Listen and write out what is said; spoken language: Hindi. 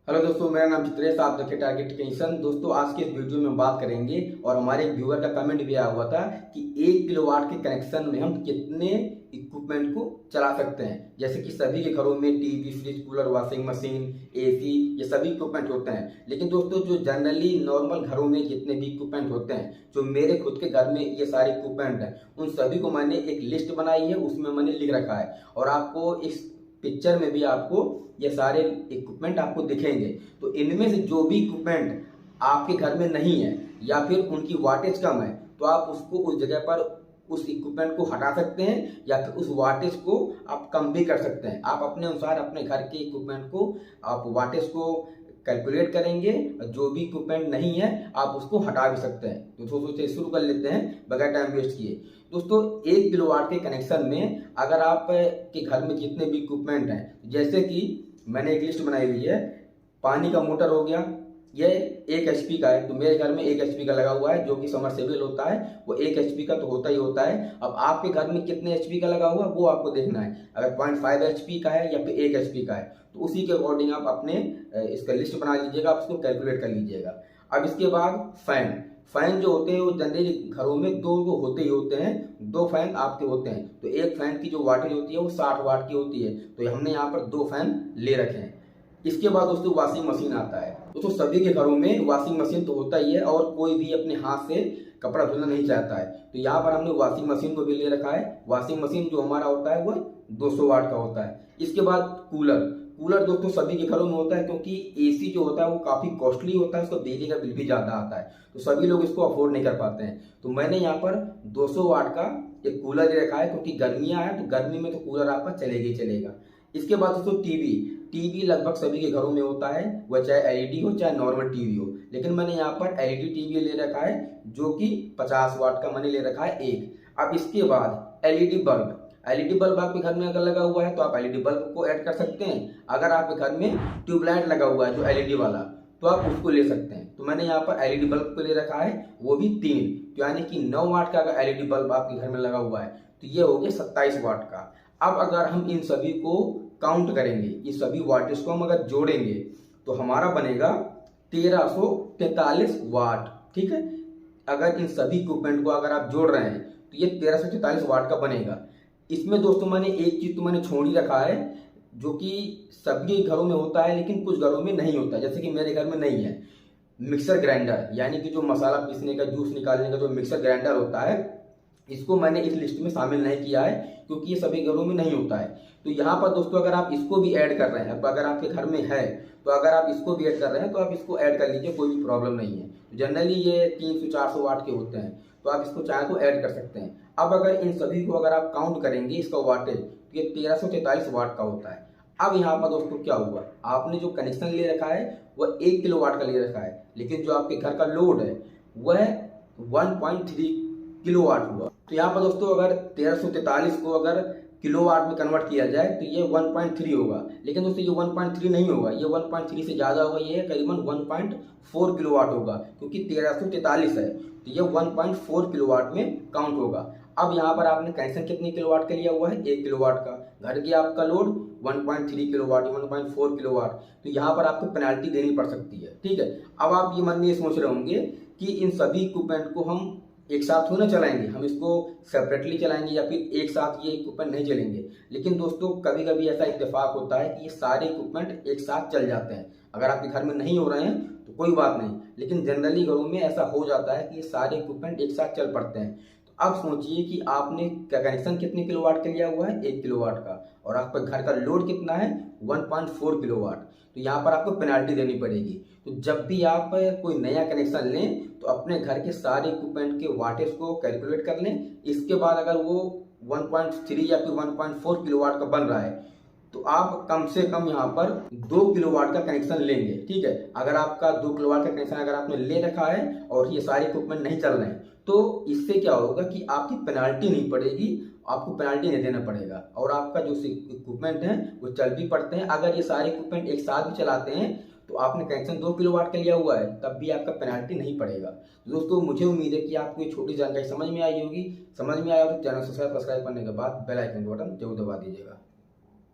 हेलो दोस्तों, मेरा नाम चित्रेश, आप देखें टारगेट टेक्नीशियन। दोस्तों, आज के इस वीडियो में हम बात करेंगे और हमारे एक व्यूअर का कमेंट भी आया हुआ था कि 1 किलोवाट के कनेक्शन में हम कितने इक्विपमेंट को चला सकते हैं। जैसे कि सभी के घरों में TV, fridge, cooler, washing machine, AC, ये सभी इक्विपमेंट होते हैं। लेकिन दोस्तों, जो जनरली नॉर्मल घरों में जितने भी इक्विपमेंट होते हैं, जो मेरे खुद के घर में ये सारे इक्विपमेंट हैं, उन सभी को मैंने एक लिस्ट बनाई है, उसमें मैंने लिख रखा है और आपको इस पिक्चर में भी आपको ये सारे इक्विपमेंट आपको दिखेंगे। तो इनमें से जो भी इक्विपमेंट आपके घर में नहीं है या फिर उनकी वाटेज कम है, तो आप उसको उस जगह पर उस इक्विपमेंट को हटा सकते हैं या फिर उस वाटेज को आप कम भी कर सकते हैं। आप अपने अनुसार अपने घर के इक्विपमेंट को आप वाटेज को कैलकुलेट करेंगे, जो भी इक्विपमेंट नहीं है आप उसको हटा भी सकते हैं। तो दोस्तों, से शुरू कर लेते हैं बगैर टाइम वेस्ट किए। दोस्तों, 1 किलोवाट के कनेक्शन में अगर आप के घर में जितने भी इक्विपमेंट हैं, जैसे कि मैंने एक लिस्ट बनाई हुई है। पानी का मोटर हो गया, ये 1 एचपी का है, तो मेरे घर में 1 एचपी का लगा हुआ है, जो कि समरसेबल होता है। वो 1 एचपी का तो होता ही होता है। अब आपके घर में कितने एचपी का लगा हुआ है वो आपको देखना है। अगर 0.5 एचपी का है या फिर 1 एचपी का है, तो उसी के अकॉर्डिंग आप अपने इसका लिस्ट बना लीजिएगा, आप इसको कैलकुलेट कर लीजिएगा। अब इसके बाद फैन फैन जो होते हैं वो जनरली घरों में दो तो होते ही होते हैं। 2 फैन आपके होते हैं, तो एक फैन की जो वाटेज होती है वो 60 वाट की होती है। तो हमने यहाँ पर 2 फैन ले रखे हैं। इसके बाद दोस्तों वॉशिंग मशीन आता है। दोस्तों, सभी के घरों में वॉशिंग मशीन तो होता ही है और कोई भी अपने हाथ से कपड़ा धुलना नहीं चाहता है, तो यहाँ पर हमने वॉशिंग मशीन को भी ले रखा है। वॉशिंग मशीन जो हमारा होता है वो 200 वाट का होता है। इसके बाद कूलर कूलर दोस्तों सभी के घरों में होता है, क्योंकि एसी जो होता है वो काफी कॉस्टली होता है, उसका बिजली का बिल भी ज्यादा आता है, तो सभी लोग इसको अफोर्ड नहीं कर पाते हैं। तो मैंने यहाँ पर 200 वाट का एक कूलर ले रखा है, क्योंकि गर्मियां हैं तो गर्मी में तो कूलर आपका चलेगा ही चलेगा। इसके बाद दोस्तों टीवी टीवी लगभग सभी के घरों में होता है, वह चाहे एलईडी हो चाहे नॉर्मल टीवी हो। लेकिन मैंने यहाँ पर एलईडी टीवी ले रखा है, जो कि 50 वाट का मैंने ले रखा है एक। अब इसके बाद एलईडी बल्ब आपके घर में अगर लगा हुआ है तो आप एलईडी बल्ब को ऐड कर सकते हैं। अगर आपके घर में ट्यूबलाइट लगा हुआ है जो एलईडी वाला, तो आप उसको ले सकते हैं। तो मैंने यहाँ पर एलईडी बल्ब को ले रखा है, वो भी 3, तो यानी कि 9 वाट का अगर एलईडी बल्ब आपके घर में लगा हुआ है तो ये हो गया 27 वाट का। अब अगर हम इन सभी को काउंट करेंगे, इस सभी वाटेज को हम अगर जोड़ेंगे, तो हमारा बनेगा 1343 वाट। ठीक है, अगर इन सभी इक्विपमेंट को अगर आप जोड़ रहे हैं तो ये 1343 वाट का बनेगा। इसमें दोस्तों मैंने एक चीज तो मैंने छोड़ ही रखा है, जो कि सभी घरों में होता है लेकिन कुछ घरों में नहीं होता, जैसे कि मेरे घर में नहीं है। मिक्सर ग्राइंडर, यानी कि जो मसाला पीसने का, जूस निकालने का जो मिक्सर ग्राइंडर होता है, इसको मैंने इस लिस्ट में शामिल नहीं किया है, क्योंकि ये सभी घरों में नहीं होता है। तो यहाँ पर दोस्तों अगर आप इसको भी ऐड कर रहे हैं, अगर आपके घर में है तो अगर आप इसको भी ऐड कर रहे हैं तो आप इसको ऐड कर लीजिए, कोई भी प्रॉब्लम नहीं है। जनरली ये 300-400 वाट के होते हैं, तो आप इसको चाहे तो ऐड कर सकते हैं। अब अगर इन सभी को अगर आप काउंट करेंगे इसका वाटेज, तो ये 1343 वाट का होता है। अब यहाँ पर दोस्तों क्या हुआ, आपने जो कनेक्शन ले रखा है वह 1 किलो वाट का ले रखा है, लेकिन जो आपके घर का लोड है वह 1.3 किलो वाट हुआ। तो यहाँ पर दोस्तों अगर 1343 को अगर किलोवाट में कन्वर्ट किया जाए तो ये 1.3 होगा, लेकिन दोस्तों ये 1.3 नहीं होगा, ये 1.3 से ज़्यादा होगा, ये करीबन 1.4 किलोवाट होगा, क्योंकि 1343 है तो ये 1.4 किलोवाट में काउंट होगा। अब यहाँ पर आपने कनेक्शन कितने किलोवाट का लिया हुआ है, 1 किलोवाट का। घर की आपका लोड 1.3 किलोवाट, 1.4 किलोवाट, तो यहाँ पर आपको पेनाल्टी देनी पड़ सकती है। ठीक है, अब आप ये मन में सोच रहे होंगे कि इन सभी इक्विपमेंट को हम एक साथ हो ना चलाएंगे, हम इसको सेपरेटली चलाएंगे या फिर एक साथ ये इक्विपमेंट नहीं चलेंगे। लेकिन दोस्तों कभी कभी ऐसा इत्तेफाक होता है कि ये सारे इक्विपमेंट एक साथ चल जाते हैं। अगर आपके घर में नहीं हो रहे हैं तो कोई बात नहीं, लेकिन जनरली घरों में ऐसा हो जाता है कि ये सारे इक्विपमेंट एक साथ चल पड़ते हैं। तो अब सोचिए कि आपने कनेक्शन कितने किलोवाट का लिया हुआ है, 1 किलोवाट का, और आपका घर का लोड कितना है, 1.4 किलोवाट। तो यहाँ पर आपको पेनाल्टी देनी पड़ेगी। तो जब भी आप कोई नया कनेक्शन लें तो अपने घर के सारे इक्विपमेंट के वाटेज को कैलकुलेट कर लें। इसके बाद अगर वो 1.3 या फिर 1.4 किलोवाट का बन रहा है तो आप कम से कम यहाँ पर 2 किलोवाट का कनेक्शन लेंगे। ठीक है, अगर आपका 2 किलोवाट का कनेक्शन अगर आपने ले रखा है और ये सारे इक्विपमेंट नहीं चल रहे हैं, तो इससे क्या होगा कि आपकी पेनाल्टी नहीं पड़ेगी, आपको पेनाल्टी नहीं देना पड़ेगा और आपका जो इक्विपमेंट है वो चल भी पड़ते हैं। अगर ये सारे इक्विपमेंट एक साथ भी चलाते हैं तो आपने कनेक्शन 2 किलोवाट का लिया हुआ है तब भी आपका पेनाल्टी नहीं पड़ेगा। दोस्तों मुझे उम्मीद है कि आपको ये छोटी जानकारी समझ में आई होगी। समझ में आया हो तो चैनल सब्सक्राइब करने के बाद बेल आइकन बटन जरूर दबा दीजिएगा।